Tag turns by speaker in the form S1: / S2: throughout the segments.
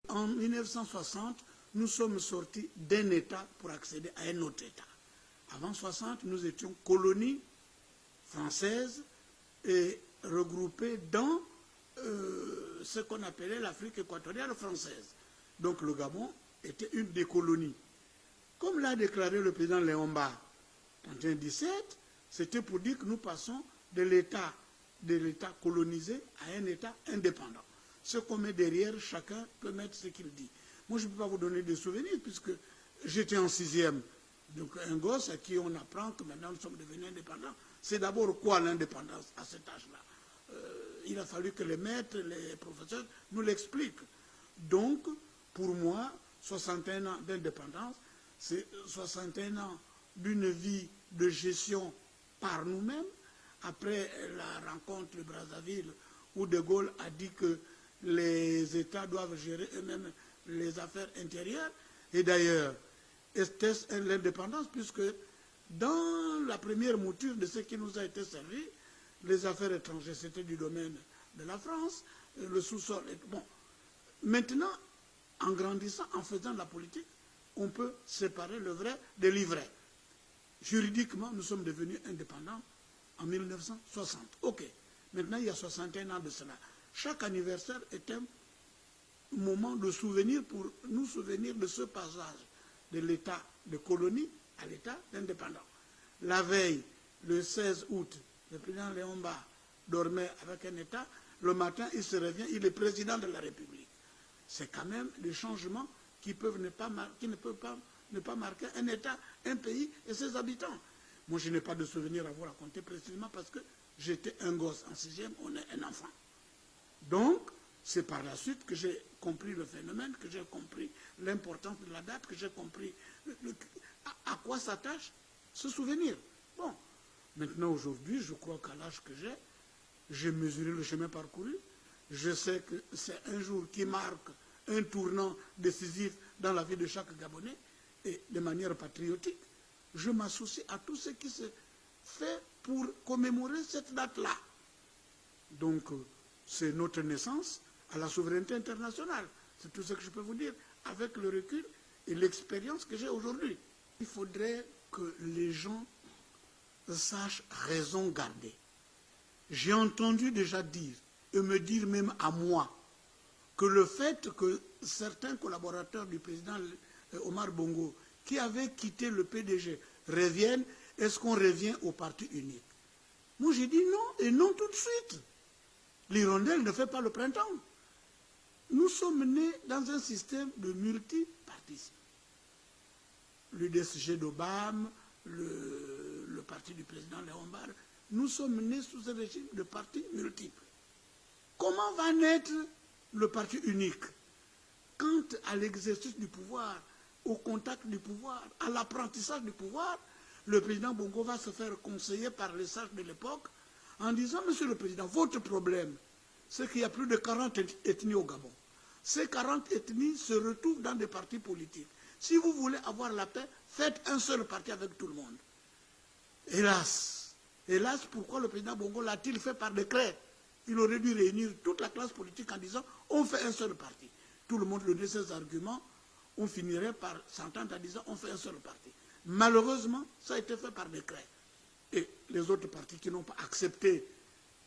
S1: En 1960, nous sommes sortis d'un État pour accéder à un autre État. Avant 1960, nous étions colonie française et regroupés dans ce qu'on appelait l'Afrique équatoriale française. Donc le Gabon était une des colonies. Comme l'a déclaré le président Léon Mba en 1917, c'était pour dire que nous passons de l'État colonisé à un État indépendant. Ce qu'on met derrière, chacun peut mettre ce qu'il dit. Moi, je ne peux pas vous donner des souvenirs puisque j'étais en 6e. Donc un gosse à qui on apprend que maintenant nous sommes devenus indépendants. C'est d'abord quoi l'indépendance à cet âge-là? Il a fallu que les maîtres, les professeurs nous l'expliquent. Donc, pour moi, 61 ans d'indépendance, c'est 61 ans d'une vie de gestion par nous-mêmes. Après la rencontre de Brazzaville, où De Gaulle a dit que les États doivent gérer eux-mêmes les affaires intérieures. Et d'ailleurs, était-ce l'indépendance, puisque dans la première mouture de ce qui nous a été servi, les affaires étrangères, c'était du domaine de la France, le sous-sol. Bon. Maintenant, en grandissant, en faisant de la politique, on peut séparer le vrai de l'ivraie. Juridiquement, nous sommes devenus indépendants en 1960. OK. Maintenant, il y a 61 ans de cela. Chaque anniversaire est un moment de souvenir pour nous souvenir de ce passage de l'état de colonie à l'état d'indépendant. La veille, le 16 août, le président Léon Mba dormait avec un état. Le matin, il se réveille, il est président de la République. C'est quand même des changements qui ne peuvent pas marquer un État, un pays et ses habitants. Moi, je n'ai pas de souvenir à vous raconter précisément parce que j'étais un gosse. En 6e, on est un enfant. Donc, c'est par la suite que j'ai compris le phénomène, que j'ai compris l'importance de la date, que j'ai compris à quoi s'attache ce souvenir. Bon, maintenant, aujourd'hui, je crois qu'à l'âge que j'ai mesuré le chemin parcouru. Je sais que c'est un jour qui marque un tournant décisif dans la vie de chaque Gabonais et de manière patriotique. Je m'associe à tout ce qui se fait pour commémorer cette date-là. Donc, c'est notre naissance à la souveraineté internationale. C'est tout ce que je peux vous dire avec le recul et l'expérience que j'ai aujourd'hui. Il faudrait que les gens sachent raison garder. J'ai entendu déjà dire, et me dire même à moi, que le fait que certains collaborateurs du président Omar Bongo, qui avaient quitté le PDG, reviennent, est-ce qu'on revient au parti unique? Moi j'ai dit non, et non tout de suite. L'hirondelle ne fait pas le printemps. Nous sommes nés dans un système de multipartisme. L'UDSG d'Obama, le parti du président Léon Mba, nous sommes nés sous un régime de partis multiples. Comment va naître le parti unique? Quant à l'exercice du pouvoir, au contact du pouvoir, à l'apprentissage du pouvoir, le président Bongo va se faire conseiller par les sages de l'époque en disant, Monsieur le Président, votre problème, c'est qu'il y a plus de 40 ethnies au Gabon. Ces 40 ethnies se retrouvent dans des partis politiques. Si vous voulez avoir la paix, faites un seul parti avec tout le monde. Hélas, pourquoi le président Bongo l'a-t-il fait par décret? Il aurait dû réunir toute la classe politique en disant, on fait un seul parti. Tout le monde donnait ses arguments, on finirait par s'entendre en disant, on fait un seul parti. Malheureusement, ça a été fait par décret. Et les autres partis qui n'ont pas accepté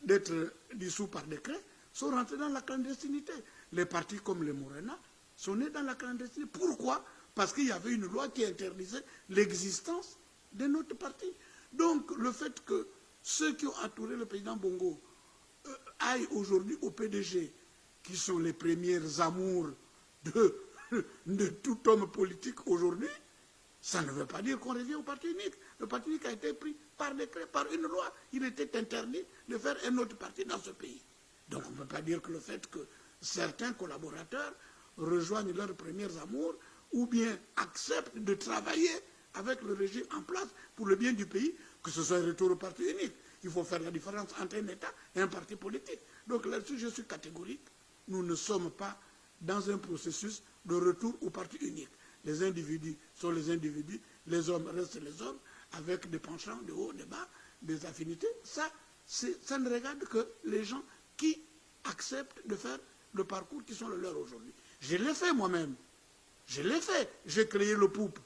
S1: d'être dissous par décret sont rentrés dans la clandestinité. Les partis comme les Morena sont nés dans la clandestinité. Pourquoi? Parce qu'il y avait une loi qui interdisait l'existence de notre parti. Donc, le fait que ceux qui ont entouré le président Bongo aillent aujourd'hui au PDG, qui sont les premiers amours de tout homme politique aujourd'hui, ça ne veut pas dire qu'on revient au parti unique. Le parti unique a été pris par décret, par une loi. Il était interdit de faire un autre parti dans ce pays. Donc on ne peut pas dire que le fait que certains collaborateurs rejoignent leurs premiers amours ou bien acceptent de travailler avec le régime en place pour le bien du pays, que ce soit un retour au parti unique. Il faut faire la différence entre un État et un parti politique. Donc là-dessus, je suis catégorique. Nous ne sommes pas dans un processus de retour au parti unique. Les individus sont les individus, les hommes restent les hommes, avec des penchants de haut, de bas, des affinités. Ça ne regarde que les gens qui acceptent de faire le parcours qui sont le leurs aujourd'hui. Je l'ai fait moi-même. Je l'ai fait. J'ai créé le POUP.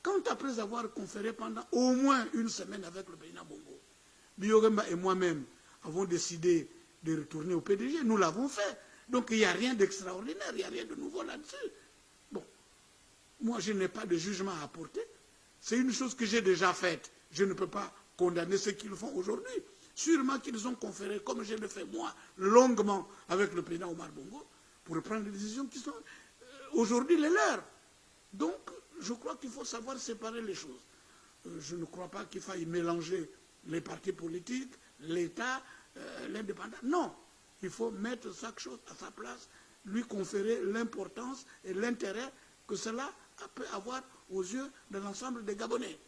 S1: Quand après avoir conféré pendant au moins une semaine avec le président Bongo, Bioremba et moi-même avons décidé de retourner au PDG, nous l'avons fait. Donc il n'y a rien d'extraordinaire, il n'y a rien de nouveau là-dessus. Bon, moi je n'ai pas de jugement à apporter. C'est une chose que j'ai déjà faite. Je ne peux pas condamner ceux qui le font aujourd'hui. Sûrement qu'ils ont conféré, comme je le fais moi, longuement avec le président Omar Bongo, pour prendre des décisions qui sont aujourd'hui les leurs. Donc, je crois qu'il faut savoir séparer les choses. Je ne crois pas qu'il faille mélanger les partis politiques, l'État, l'indépendance. Non, il faut mettre chaque chose à sa place, lui conférer l'importance et l'intérêt que cela peut avoir aux yeux de l'ensemble des Gabonais.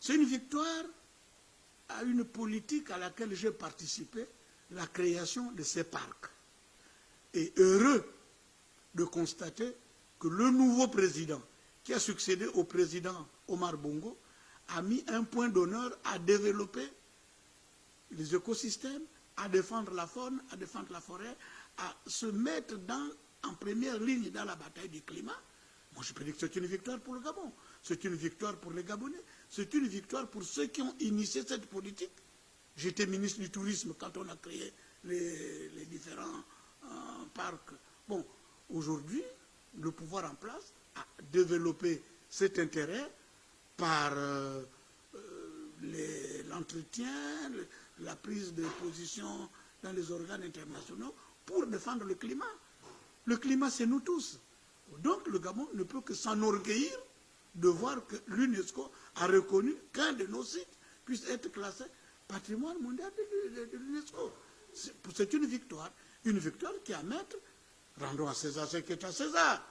S1: C'est une victoire à une politique à laquelle j'ai participé, la création de ces parcs. Et heureux de constater que le nouveau président, qui a succédé au président Omar Bongo, a mis un point d'honneur à développer les écosystèmes, à défendre la faune, à défendre la forêt, à se mettre en première ligne dans la bataille du climat. Moi, je peux dire que c'est une victoire pour le Gabon, c'est une victoire pour les Gabonais, c'est une victoire pour ceux qui ont initié cette politique. J'étais ministre du Tourisme quand on a créé les différents parcs. Bon, aujourd'hui, le pouvoir en place a développé cet intérêt par l'entretien, la prise de position dans les organes internationaux pour défendre le climat. Le climat, c'est nous tous. Donc le Gabon ne peut que s'enorgueillir de voir que l'UNESCO a reconnu qu'un de nos sites puisse être classé patrimoine mondial de l'UNESCO. C'est une victoire qui est à mettre, rendons à César ce qui est à César,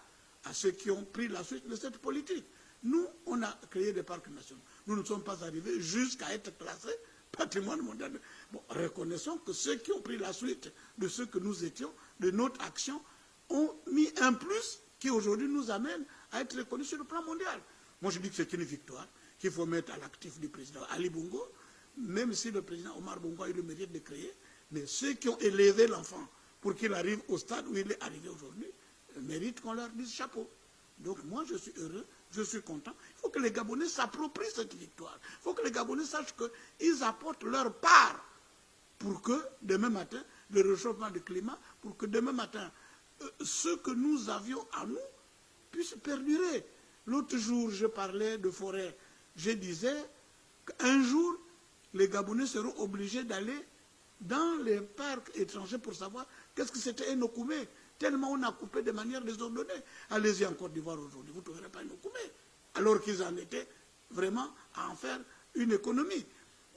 S1: à ceux qui ont pris la suite de cette politique. Nous, on a créé des parcs nationaux. Nous ne sommes pas arrivés jusqu'à être classés patrimoine mondial. Bon, reconnaissons que ceux qui ont pris la suite de ce que nous étions, de notre action, ont mis un plus qui aujourd'hui nous amène à être reconnus sur le plan mondial. Moi, je dis que c'est une victoire qu'il faut mettre à l'actif du président Ali Bongo, même si le président Omar Bongo a eu le mérite de créer, mais ceux qui ont élevé l'enfant pour qu'il arrive au stade où il est arrivé aujourd'hui, méritent qu'on leur dise chapeau. Donc moi, je suis heureux, je suis content. Il faut que les Gabonais s'approprient cette victoire. Il faut que les Gabonais sachent qu'ils apportent leur part pour que demain matin, le réchauffement du climat, pour que demain matin, ce que nous avions à nous puisse perdurer. L'autre jour, je parlais de forêt. Je disais qu'un jour, les Gabonais seront obligés d'aller dans les parcs étrangers pour savoir qu'est-ce que c'était un Okoumé. Tellement on a coupé de manière désordonnée. Allez-y en Côte d'Ivoire aujourd'hui, vous ne trouverez pas un Okoumé. Alors qu'ils en étaient vraiment à en faire une économie.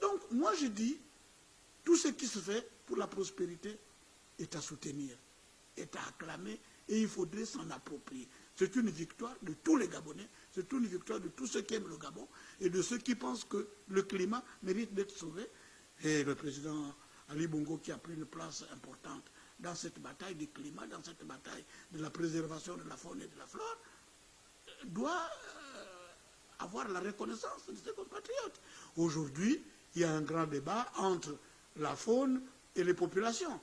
S1: Donc moi je dis, tout ce qui se fait pour la prospérité est à soutenir, est à acclamer, et il faudrait s'en approprier. C'est une victoire de tous les Gabonais, c'est une victoire de tous ceux qui aiment le Gabon, et de ceux qui pensent que le climat mérite d'être sauvé. Et le président Ali Bongo, qui a pris une place importante dans cette bataille du climat, dans cette bataille de la préservation de la faune et de la flore, doit avoir la reconnaissance de ses compatriotes. Aujourd'hui, il y a un grand débat entre la faune et les populations.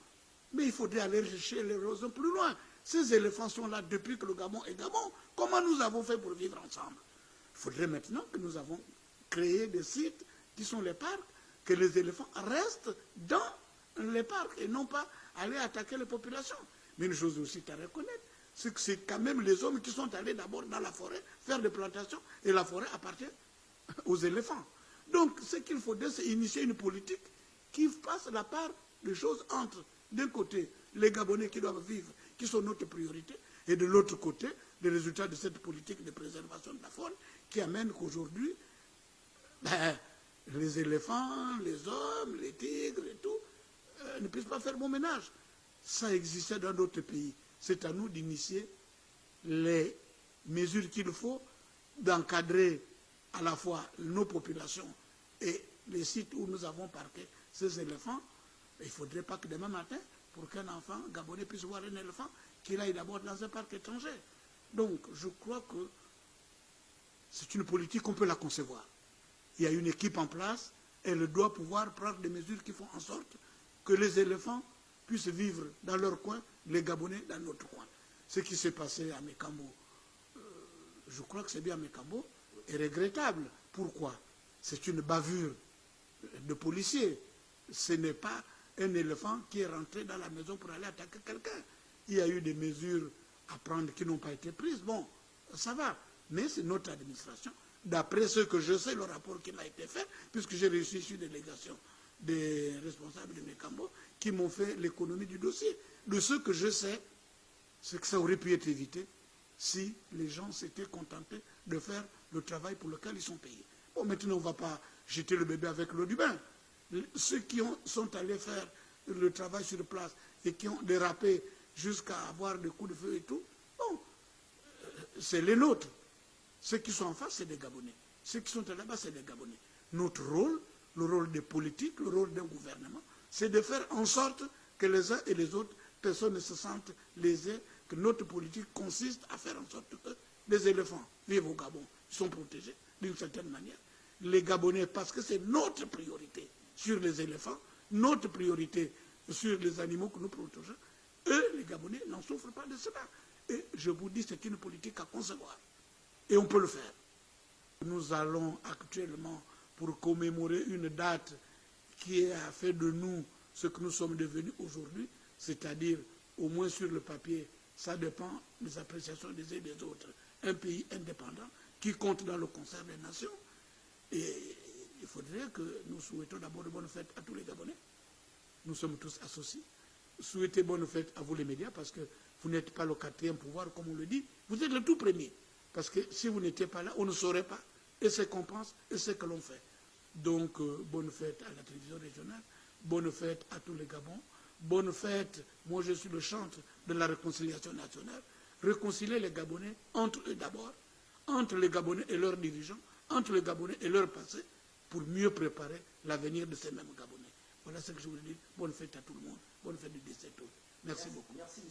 S1: Mais il faudrait aller chercher les raisons plus loin. Ces éléphants sont là depuis que le Gabon est Gabon. Comment nous avons fait pour vivre ensemble? Il faudrait maintenant que nous avons créé des sites qui sont les parcs, que les éléphants restent dans les parcs et non pas aller attaquer les populations. Mais une chose aussi à reconnaître, c'est que c'est quand même les hommes qui sont allés d'abord dans la forêt faire des plantations et la forêt appartient aux éléphants. Donc ce qu'il faudrait, c'est initier une politique qui fasse la part des choses entre, d'un côté, les Gabonais qui doivent vivre, qui sont notre priorité, et de l'autre côté, les résultats de cette politique de préservation de la faune qui amène qu'aujourd'hui, les éléphants, les hommes, les tigres et tout, ne puissent pas faire bon ménage. Ça existait dans d'autres pays. C'est à nous d'initier les mesures qu'il faut, d'encadrer à la fois nos populations et les sites où nous avons parqué ces éléphants. Il ne faudrait pas que demain matin, pour qu'un enfant gabonais puisse voir un éléphant, qu'il aille d'abord dans un parc étranger. Donc, je crois que c'est une politique qu'on peut la concevoir. Il y a une équipe en place, elle doit pouvoir prendre des mesures qui font en sorte que les éléphants puissent vivre dans leur coin, les Gabonais dans notre coin. Ce qui s'est passé à Mekambo, je crois que c'est bien à Mekambo, est regrettable. Pourquoi? C'est une bavure de policiers. Ce n'est pas un éléphant qui est rentré dans la maison pour aller attaquer quelqu'un. Il y a eu des mesures à prendre qui n'ont pas été prises. Bon, ça va. Mais c'est notre administration. D'après ce que je sais, le rapport qui m'a été fait, puisque j'ai reçu une délégation des responsables de Mekambo qui m'ont fait l'économie du dossier. De ce que je sais, c'est que ça aurait pu être évité si les gens s'étaient contentés de faire le travail pour lequel ils sont payés. Bon, maintenant, on ne va pas jeter le bébé avec l'eau du bain. Ceux qui sont allés faire le travail sur place et qui ont dérapé jusqu'à avoir des coups de feu et tout, bon, c'est les nôtres. Ceux qui sont en face, c'est des Gabonais. Ceux qui sont là-bas, c'est des Gabonais. Notre rôle, le rôle des politiques, le rôle d'un gouvernement, c'est de faire en sorte que les uns et les autres personnes ne se sentent lésées, que notre politique consiste à faire en sorte que les éléphants vivent au Gabon, ils sont protégés d'une certaine manière. Les Gabonais, parce que c'est notre priorité sur les éléphants, notre priorité sur les animaux que nous protégeons, eux, les Gabonais, n'en souffrent pas de cela. Et je vous dis, c'est une politique à concevoir. Et on peut le faire. Nous allons actuellement, pour commémorer une date qui a fait de nous ce que nous sommes devenus aujourd'hui, c'est-à-dire, au moins sur le papier, ça dépend des appréciations des uns et des autres, un pays indépendant qui compte dans le concert des nations. Et il faudrait que nous souhaitons d'abord de bonnes fêtes à tous les Gabonais. Nous sommes tous associés. Souhaitez bonnes fêtes à vous les médias, parce que vous n'êtes pas le quatrième pouvoir, comme on le dit. Vous êtes le tout premier. Parce que si vous n'étiez pas là, on ne saurait pas. Et ce qu'on pense, et ce que l'on fait. Donc, bonne fête à la télévision régionale. Bonne fête à tous les Gabons. Bonne fête, moi je suis le chantre de la réconciliation nationale. Réconcilier les Gabonais entre eux d'abord, entre les Gabonais et leurs dirigeants, entre les Gabonais et leur passé, pour mieux préparer l'avenir de ces mêmes Gabonais. Voilà ce que je voulais dire. Bonne fête à tout le monde. Bonne fête du 17 août. Merci beaucoup. Merci.